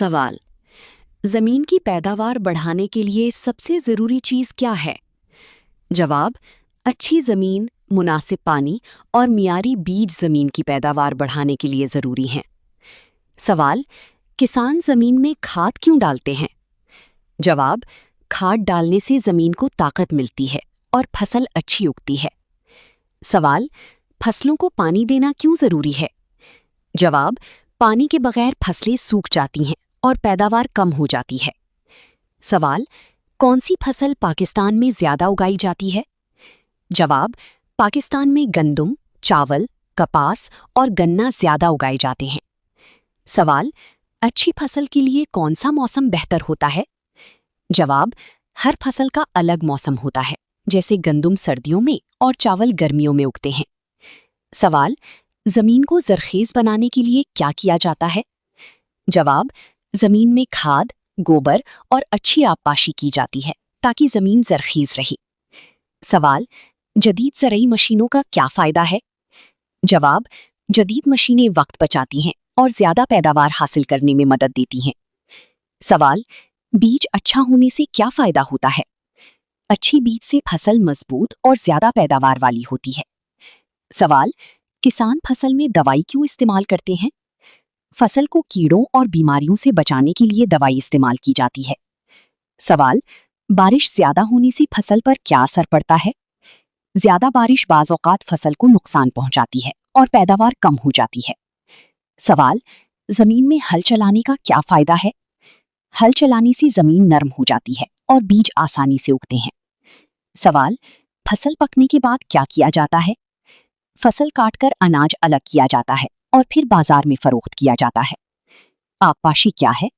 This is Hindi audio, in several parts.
सवाल। जमीन की पैदावार बढ़ाने के लिए सबसे जरूरी चीज क्या है? जवाब। अच्छी जमीन, मुनासिब पानी और मियारी बीज जमीन की पैदावार बढ़ाने के लिए जरूरी हैं। सवाल। किसान जमीन में खाद क्यों डालते हैं? जवाब। खाद डालने से जमीन को ताकत मिलती है और फसल अच्छी उगती है। सवाल। फसलों को पानी देना क्यों जरूरी है? जवाब। पानी के बगैर फसलें सूख जाती हैं और पैदावार कम हो जाती है। सवाल। कौन सी फसल पाकिस्तान में ज्यादा उगाई जाती है? जवाब। पाकिस्तान में गंदम, चावल, कपास और गन्ना ज्यादा उगाए जाते हैं। सवाल। अच्छी फसल के लिए कौन सा मौसम बेहतर होता है? जवाब। हर फसल का अलग मौसम होता है, जैसे गंदम सर्दियों में और चावल गर्मियों में उगते हैं। सवाल। जमीन को जरखेज बनाने के लिए क्या किया जाता है? जवाब। जमीन में खाद, गोबर और अच्छी आबपाशी की जाती है ताकि जमीन जरखेज रहे। सवाल। जदीद ज़राई मशीनों का क्या फायदा है? जवाब। जदीद मशीनें वक्त बचाती हैं और ज्यादा पैदावार हासिल करने में मदद देती हैं। सवाल। बीज अच्छा होने से क्या फायदा होता है? अच्छी बीज से फसल मजबूत और ज्यादा पैदावार वाली होती है। सवाल। किसान फसल में दवाई क्यों इस्तेमाल करते हैं? फसल को कीड़ों और बीमारियों से बचाने के लिए दवाई इस्तेमाल की जाती है। सवाल। बारिश ज्यादा होने से फसल पर क्या असर पड़ता है? ज्यादा बारिश बाज़ औक़ात फसल को नुकसान पहुंचाती है और पैदावार कम हो जाती है। सवाल। जमीन में हल चलाने का क्या फायदा है? हल चलाने से जमीन नरम हो जाती है और बीज आसानी से उगते हैं। सवाल। फसल पकने के बाद क्या किया जाता है? फसल काटकर अनाज अलग किया जाता है और फिर बाजार में फरोख्त किया जाता है। आबपाशी क्या है?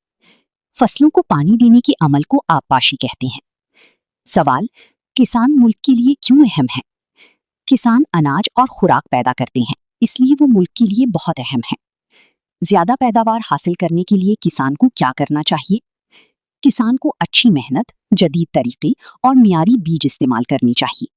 फसलों को पानी देने के अमल को आबपाशी कहते हैं। सवाल। किसान मुल्क के लिए क्यों अहम है? किसान अनाज और खुराक पैदा करते हैं, इसलिए वो मुल्क के लिए बहुत अहम है। ज्यादा पैदावार हासिल करने के लिए किसान को क्या करना चाहिए? किसान को अच्छी मेहनत, जदीद तरीके और मियारी बीज इस्तेमाल करनी चाहिए।